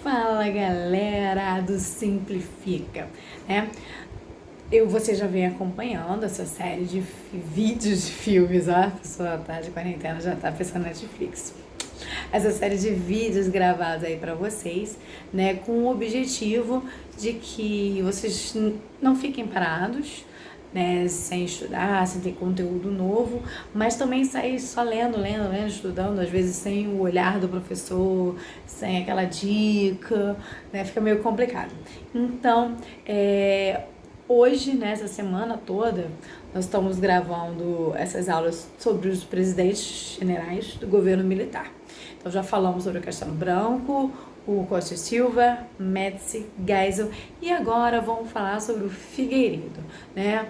Fala galera do Simplifica, né? Você já vem acompanhando essa série de vídeos de filmes, ó, a pessoa tá de quarentena, já tá pensando na Netflix. Essa série de vídeos gravados aí pra vocês, né, com o objetivo de que vocês não fiquem parados, né, sem estudar, sem ter conteúdo novo, mas também sair só lendo, estudando, às vezes sem o olhar do professor, sem aquela dica, né, fica meio complicado. Então, hoje, nessa semana toda, nós estamos gravando essas aulas sobre os presidentes generais do governo militar. Então, já falamos sobre o Castelo Branco, o Costa e Silva, Médici, Geisel, e agora vamos falar sobre o Figueiredo, né?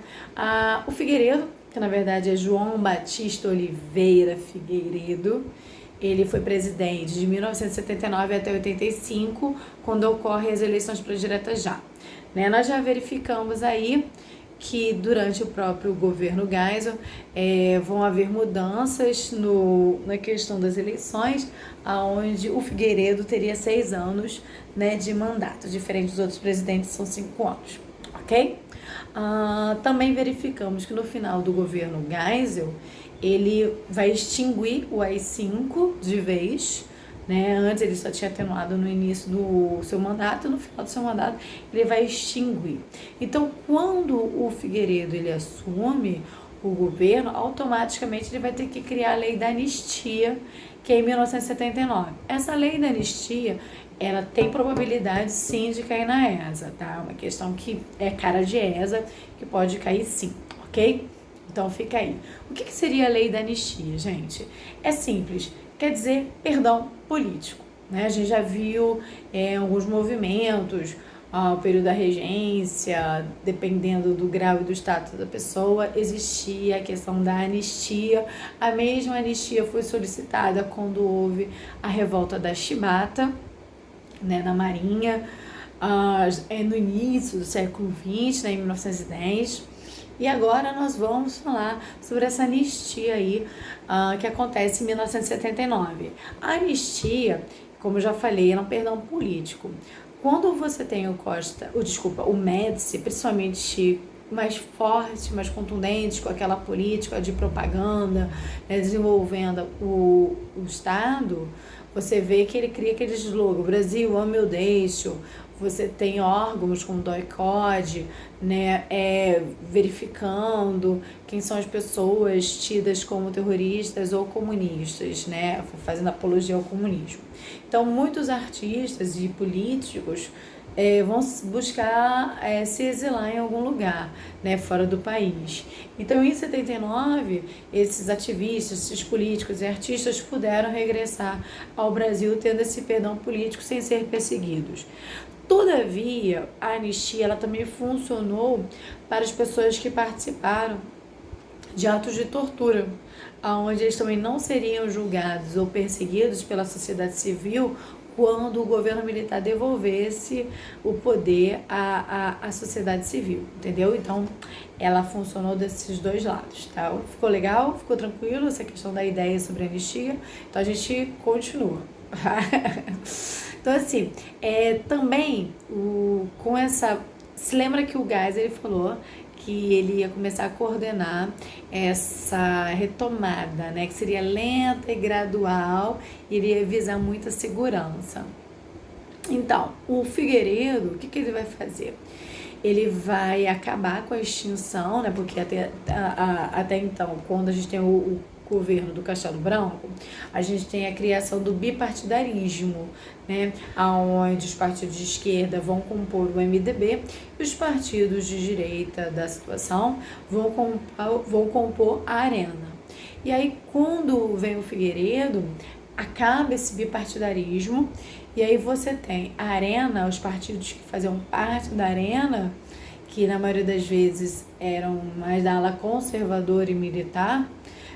O Figueiredo, que na verdade é João Batista Oliveira Figueiredo, ele foi presidente de 1979 até 85, quando ocorrem as eleições para direta já. Né? Nós já verificamos aí que durante o próprio governo Geisel vão haver mudanças na questão das eleições, onde o Figueiredo teria 6 anos, né, de mandato, diferente dos outros presidentes, são 5 anos, ok? Também verificamos que no final do governo Geisel, ele vai extinguir o AI-5 de vez, né? Antes ele só tinha atenuado no início do seu mandato, no final do seu mandato ele vai extinguir. Então, quando o Figueiredo ele assume o governo, automaticamente ele vai ter que criar a lei da anistia, que é em 1979. Essa lei da anistia, ela tem probabilidade sim de cair na ESA, tá? Uma questão que é cara de ESA, que pode cair sim, ok? Então fica aí. O que seria a lei da anistia, gente? É simples, quer dizer perdão político, né? A gente já viu alguns movimentos, o período da regência, dependendo do grau e do status da pessoa, existia a questão da anistia. A mesma anistia foi solicitada quando houve a revolta da Chibata, né, na Marinha, no início do século XX, né, em 1910. E agora nós vamos falar sobre essa anistia aí que acontece em 1979. A anistia, como eu já falei, é um perdão político. Quando você tem o Médici, principalmente mais forte, mais contundente, com aquela política de propaganda, né, desenvolvendo o Estado, você vê que ele cria aquele slogan: Brasil, ame ou deixo. Você tem órgãos como o DOI-CODE, né, verificando quem são as pessoas tidas como terroristas ou comunistas, né, fazendo apologia ao comunismo. Então, muitos artistas e políticos vão buscar se exilar em algum lugar, né, fora do país. Então, em 79, esses ativistas, esses políticos e artistas puderam regressar ao Brasil tendo esse perdão político sem ser perseguidos. Todavia, a anistia ela também funcionou para as pessoas que participaram de atos de tortura, onde eles também não seriam julgados ou perseguidos pela sociedade civil quando o governo militar devolvesse o poder à sociedade civil, entendeu? Então, ela funcionou desses dois lados, tá? Ficou legal? Ficou tranquilo essa questão da ideia sobre a anistia? Então, a gente continua. Então, assim, também com essa... Se lembra que o Geisel ele falou que ele ia começar a coordenar essa retomada, né? Que seria lenta e gradual e iria visar muita segurança. Então, o Figueiredo, o que ele vai fazer? Ele vai acabar com a extinção, né? Porque até então, quando a gente tem o governo do Castelo Branco, a gente tem a criação do bipartidarismo, né, onde os partidos de esquerda vão compor o MDB e os partidos de direita da situação vão compor a Arena. E aí, quando vem o Figueiredo, acaba esse bipartidarismo e aí você tem a Arena, os partidos que faziam parte da Arena, que na maioria das vezes eram mais da ala conservadora e militar,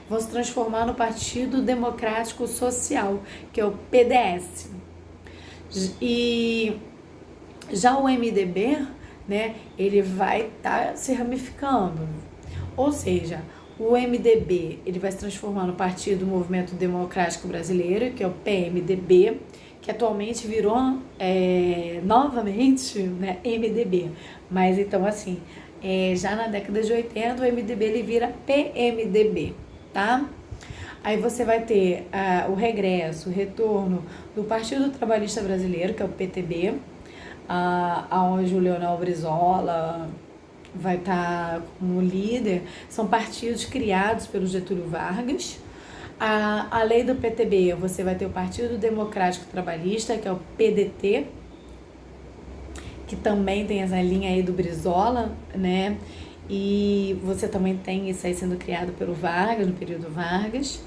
vão se transformar no Partido Democrático Social, que é o PDS. E já o MDB, né, ele vai estar se ramificando. Ou seja, o MDB ele vai se transformar no Partido Movimento Democrático Brasileiro, que é o PMDB, que atualmente virou novamente, né, MDB. Mas então assim, já na década de 80 o MDB ele vira PMDB, tá? Aí você vai ter o regresso, o retorno do Partido Trabalhista Brasileiro, que é o PTB, onde o Leonel Brizola vai estar como líder. São partidos criados pelo Getúlio Vargas. Além do PTB, você vai ter o Partido Democrático Trabalhista, que é o PDT, que também tem essa linha aí do Brizola, né? E você também tem isso aí sendo criado pelo Vargas, no período Vargas.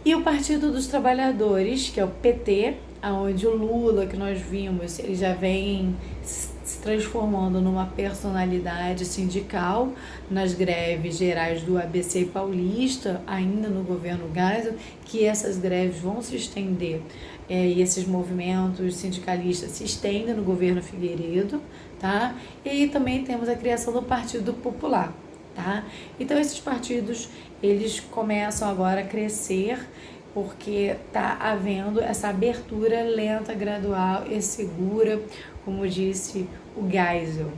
E o Partido dos Trabalhadores, que é o PT, onde o Lula, que nós vimos, ele já vem se transformando numa personalidade sindical nas greves gerais do ABC Paulista, ainda no governo Geisel, que essas greves vão se estender, e esses movimentos sindicalistas se estendem no governo Figueiredo, tá? E também temos a criação do Partido Popular, tá? Então esses partidos, eles começam agora a crescer, porque está havendo essa abertura lenta, gradual e segura, como disse o Geisel.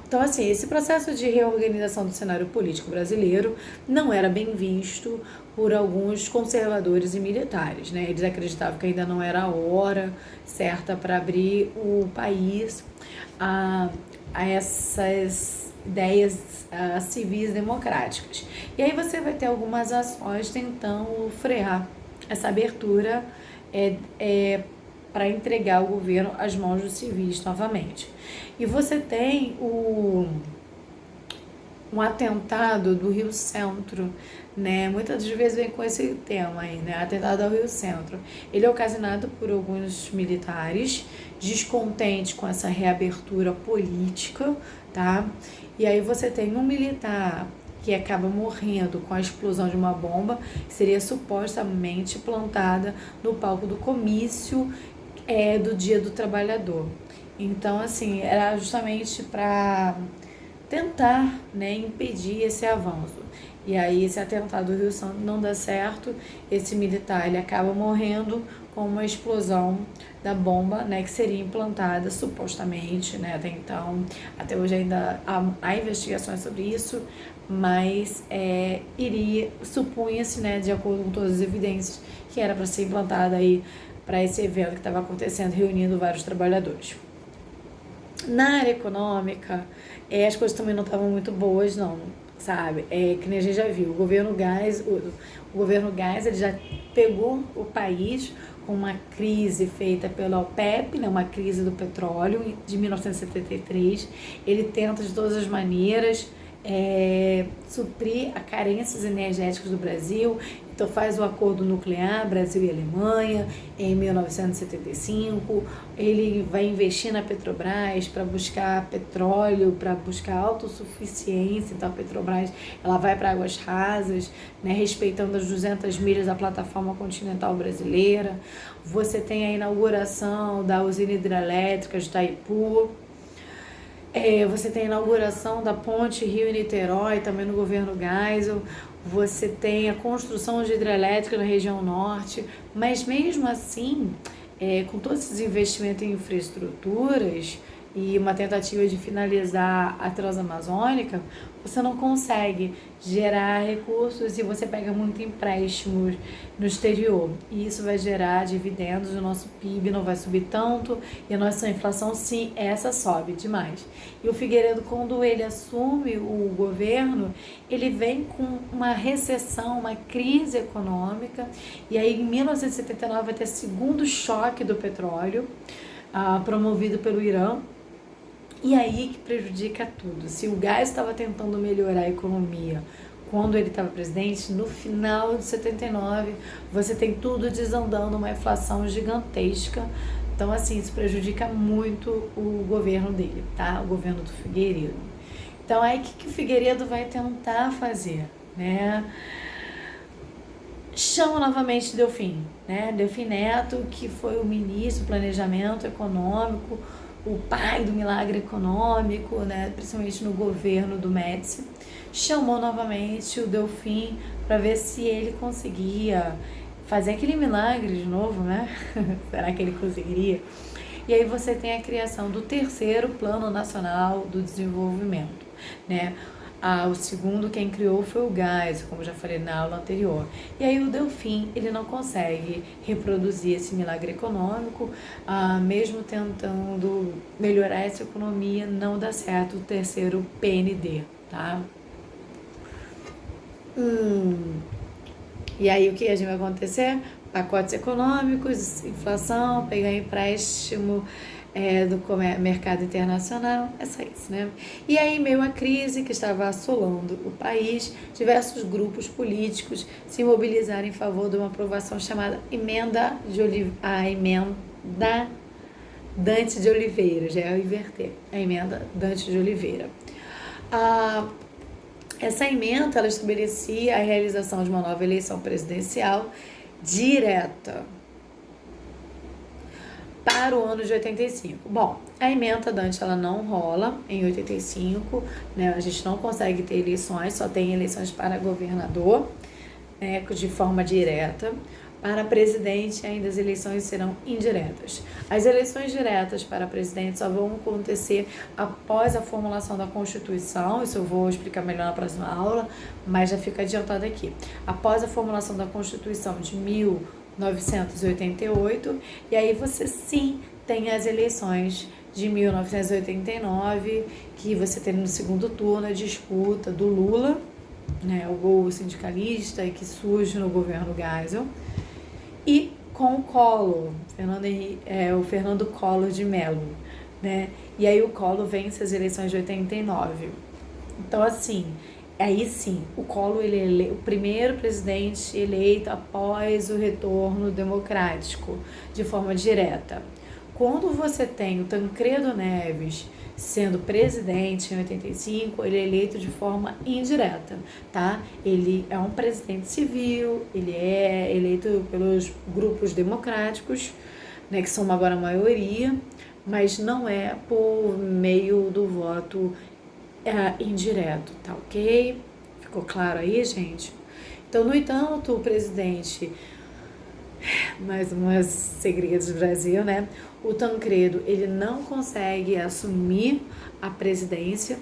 Então, assim, esse processo de reorganização do cenário político brasileiro não era bem visto por alguns conservadores e militares, né? Eles acreditavam que ainda não era a hora certa para abrir o país a essas ideias civis democráticas. E aí você vai ter algumas ações tentando frear essa abertura para entregar o governo às mãos dos civis novamente. E você tem um atentado do Rio Centro, né? Muitas vezes vem com esse tema aí, né? Atentado ao Rio Centro. Ele é ocasionado por alguns militares descontentes com essa reabertura política, tá? E aí você tem um militar que acaba morrendo com a explosão de uma bomba que seria supostamente plantada no palco do comício do Dia do Trabalhador. Então, assim, era justamente para tentar, né, impedir esse avanço. E aí esse atentado do Rio Santo não dá certo, esse militar ele acaba morrendo com uma explosão da bomba, né, que seria implantada supostamente, né, até então, até hoje ainda há investigações sobre isso, mas supunha-se, né, de acordo com todas as evidências, que era para ser implantada aí para esse evento que estava acontecendo, reunindo vários trabalhadores. Na área econômica, as coisas também não estavam muito boas, não, sabe? Que nem a gente já viu, o governo Geisel ele já pegou o país com uma crise feita pela OPEP, né, uma crise do petróleo de 1973. Ele tenta de todas as maneiras suprir as carências energéticas do Brasil. Então faz o acordo nuclear, Brasil e Alemanha, em 1975. Ele vai investir na Petrobras para buscar petróleo, para buscar autossuficiência. Então a Petrobras ela vai para águas rasas, né, respeitando as 200 milhas da plataforma continental brasileira. Você tem a inauguração da usina hidrelétrica de Itaipu. Você tem a inauguração da ponte Rio-Niterói, também no governo Geisel. Você tem a construção de hidrelétrica na região norte, mas mesmo assim, com todos esses investimentos em infraestruturas e uma tentativa de finalizar a Transamazônica, você não consegue gerar recursos e você pega muito empréstimos no exterior. E isso vai gerar dividendos, o nosso PIB não vai subir tanto e a nossa inflação, sim, essa sobe demais. E o Figueiredo, quando ele assume o governo, ele vem com uma recessão, uma crise econômica, e aí em 1979 vai ter o segundo choque do petróleo, promovido pelo Irã. E aí que prejudica tudo. Se o Geisel estava tentando melhorar a economia quando ele estava presidente, no final de 79 você tem tudo desandando, uma inflação gigantesca. Então, assim, isso prejudica muito o governo dele, tá? O governo do Figueiredo. Então, aí o que o Figueiredo vai tentar fazer, né? Chama novamente Delfim, né? Delfim Neto, que foi o ministro do Planejamento Econômico, o pai do milagre econômico, né, principalmente no governo do Médici, chamou novamente o Delfim para ver se ele conseguia fazer aquele milagre de novo, né? Será que ele conseguiria? E aí você tem a criação do terceiro Plano Nacional do Desenvolvimento, né? O segundo quem criou foi o Geisel, como já falei na aula anterior. E aí o Delfim, ele não consegue reproduzir esse milagre econômico, mesmo tentando melhorar essa economia, não dá certo o terceiro PND, tá? E aí o que a gente vai acontecer? Pacotes econômicos, inflação, pegar empréstimo do mercado internacional, é só isso, né? E aí, meio a crise que estava assolando o país, diversos grupos políticos se mobilizaram em favor de uma aprovação chamada Emenda Dante de Oliveira, já é inverter, a Emenda Dante de Oliveira. Essa emenda, ela estabelecia a realização de uma nova eleição presidencial direta para o ano de 85. Bom, a emenda Dante, ela não rola em 85, né? A gente não consegue ter eleições, só tem eleições para governador, né, de forma direta. Para presidente, ainda as eleições serão indiretas. As eleições diretas para presidente só vão acontecer após a formulação da Constituição, isso eu vou explicar melhor na próxima aula, mas já fica adiantado aqui. Após a formulação da Constituição de 1988, e aí você sim tem as eleições de 1989, que você tem no segundo turno a disputa do Lula, né, o sindicalista que surge no governo Geisel, e com o Collor, o Fernando Collor de Mello, né? E aí o Collor vence as eleições de 89. Então, assim, aí sim, o Collor ele é o primeiro presidente eleito após o retorno democrático, de forma direta. Quando você tem o Tancredo Neves sendo presidente em 85, ele é eleito de forma indireta, tá? Ele é um presidente civil, ele é eleito pelos grupos democráticos, né, que são agora a maioria, mas não é por meio do voto indireto, tá ok? Ficou claro aí, gente? Então, no entanto, o presidente, mais umas segredos do Brasil, né? O Tancredo, ele não consegue assumir a presidência,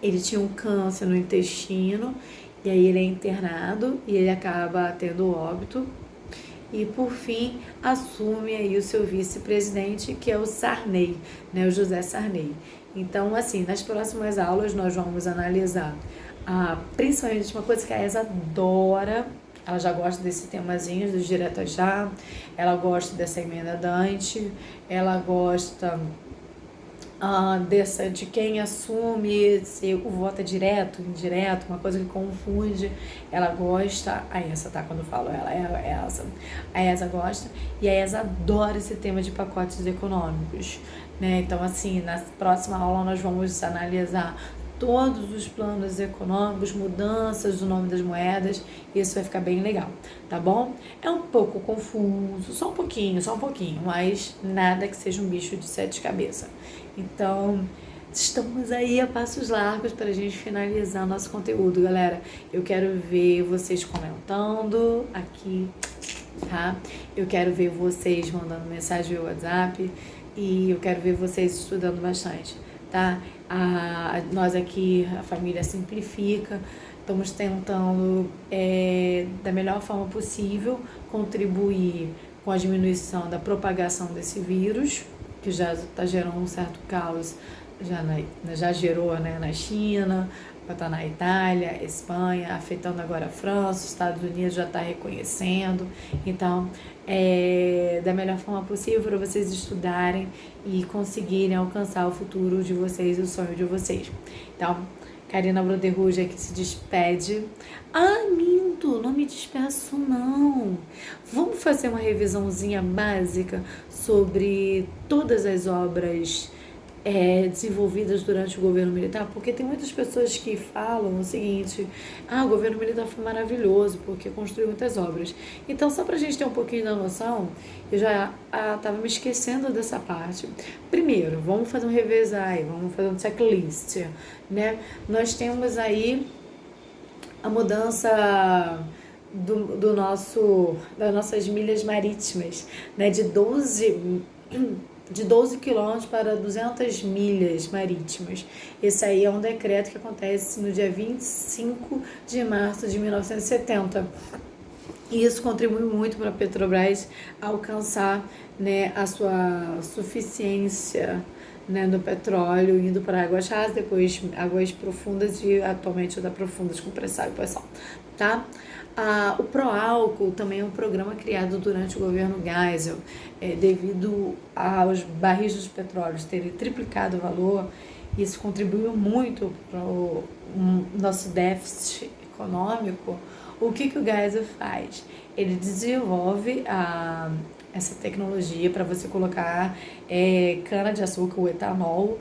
ele tinha um câncer no intestino, e aí ele é internado e ele acaba tendo óbito, e por fim assume aí o seu vice-presidente, que é o Sarney, né, o José Sarney. Então, assim, nas próximas aulas nós vamos analisar principalmente uma coisa que a ESA adora. Ela já gosta desse temazinho dos diretas já, ela gosta dessa emenda Dante, ela gosta de quem assume se o voto é direto, indireto, uma coisa que confunde. Ela gosta, a ESA, tá? Quando eu falo ela, é essa. A ESA gosta, e a ESA adora esse tema de pacotes econômicos, né? Então, assim, na próxima aula nós vamos analisar todos os planos econômicos, mudanças do nome das moedas, e isso vai ficar bem legal, tá bom? É um pouco confuso, só um pouquinho, mas nada que seja um bicho de 7 cabeças. Então, estamos aí a passos largos para a gente finalizar nosso conteúdo, galera. Eu quero ver vocês comentando aqui, tá? Eu quero ver vocês mandando mensagem no WhatsApp, e eu quero ver vocês estudando bastante, tá? Nós aqui, a família Simplifica, estamos tentando, da melhor forma possível, contribuir com a diminuição da propagação desse vírus, que já está gerando um certo caos, já gerou, né, na China, está na Itália, Espanha, afetando agora a França, os Estados Unidos já está reconhecendo. Então, da melhor forma possível para vocês estudarem e conseguirem alcançar o futuro de vocês, o sonho de vocês. Então, Karina Broderruge aqui se despede. Minto, não me despeço não. Vamos fazer uma revisãozinha básica sobre todas as obras desenvolvidas durante o governo militar, porque tem muitas pessoas que falam o seguinte: o governo militar foi maravilhoso porque construiu muitas obras. Então, só pra gente ter um pouquinho da noção, eu já estava me esquecendo dessa parte. Primeiro, vamos fazer um revezar aí, vamos fazer um checklist, né? Nós temos aí a mudança das nossas milhas marítimas, né, de 12 quilômetros para 200 milhas marítimas. Esse aí é um decreto que acontece no dia 25 de março de 1970. E isso contribui muito para a Petrobras alcançar, né, a sua suficiência, né, do petróleo, indo para águas rasas, depois águas profundas e atualmente da profundas com pré-sal e pós-sal, tá? O Proálcool também é um programa criado durante o governo Geisel, devido aos barris de petróleo terem triplicado o valor. Isso contribuiu muito para o nosso déficit econômico. O que o Geisel faz? Ele desenvolve essa tecnologia para você colocar cana-de-açúcar, o etanol,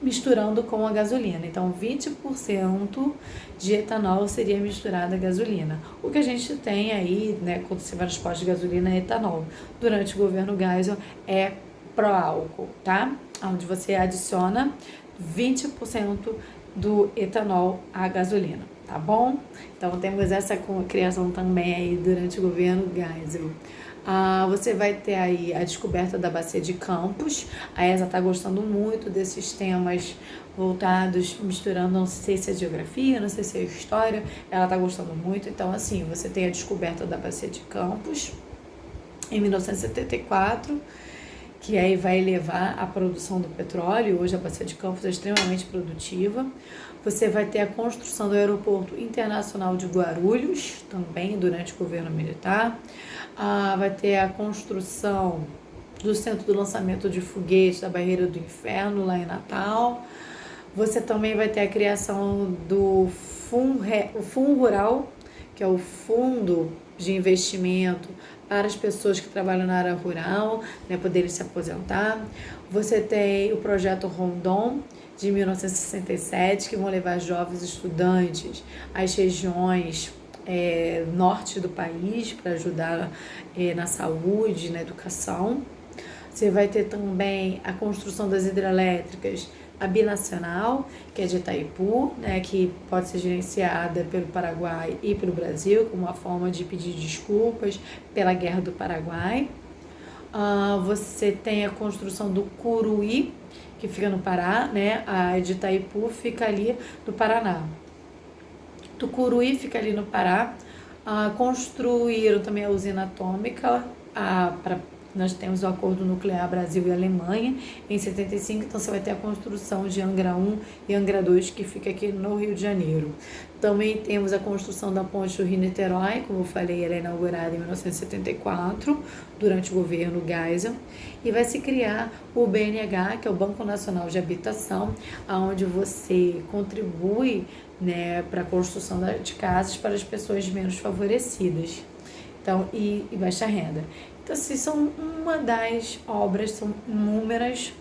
misturando com a gasolina. Então, 20% de etanol seria misturado à gasolina. O que a gente tem aí, né, quando você vai nos postos de gasolina, é etanol. Durante o governo Geisel é Proálcool, tá? Onde você adiciona 20% do etanol à gasolina, tá bom? Então, temos essa criação também aí durante o governo Geisel. Você vai ter aí a descoberta da Bacia de Campos. A ESA está gostando muito desses temas voltados, misturando, não sei se é geografia, não sei se é história, ela está gostando muito. Então, assim, você tem a descoberta da Bacia de Campos em 1974, que aí vai elevar a produção do petróleo. Hoje a Bacia de Campos é extremamente produtiva. Você vai ter a construção do Aeroporto Internacional de Guarulhos, também durante o governo militar. Vai ter a construção do centro do lançamento de foguetes da Barreira do Inferno, lá em Natal. Você também vai ter a criação do Fundo Rural, que é o fundo de investimento para as pessoas que trabalham na área rural, né, poderem se aposentar. Você tem o projeto Rondon, de 1967, que vão levar jovens estudantes às regiões norte do país para ajudar na saúde, na educação. Você vai ter também a construção das hidrelétricas, a binacional, que é de Itaipu, né, que pode ser gerenciada pelo Paraguai e pelo Brasil, como uma forma de pedir desculpas pela Guerra do Paraguai. Você tem a construção do Curuí, que fica no Pará, né? A de Itaipu fica ali no Paraná. Tucuruí fica ali no Pará. Construíram também a usina atômica, nós temos o acordo nuclear Brasil e Alemanha em 75, então você vai ter a construção de Angra 1 e Angra 2, que fica aqui no Rio de Janeiro. Também temos a construção da ponte do Rio-Niterói, como eu falei, ela é inaugurada em 1974, durante o governo Geisel, e vai se criar o BNH, que é o Banco Nacional de Habitação, onde você contribui, né, para a construção de casas para as pessoas menos favorecidas, então, e baixa renda. Então, assim, são uma das obras, são inúmeras,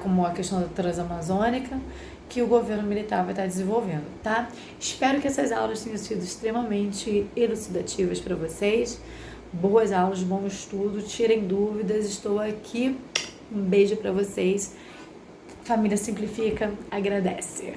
como a questão da Transamazônica, que o governo militar vai estar desenvolvendo, tá? Espero que essas aulas tenham sido extremamente elucidativas para vocês. Boas aulas, bom estudo, tirem dúvidas, estou aqui. Um beijo para vocês. Família Simplifica agradece.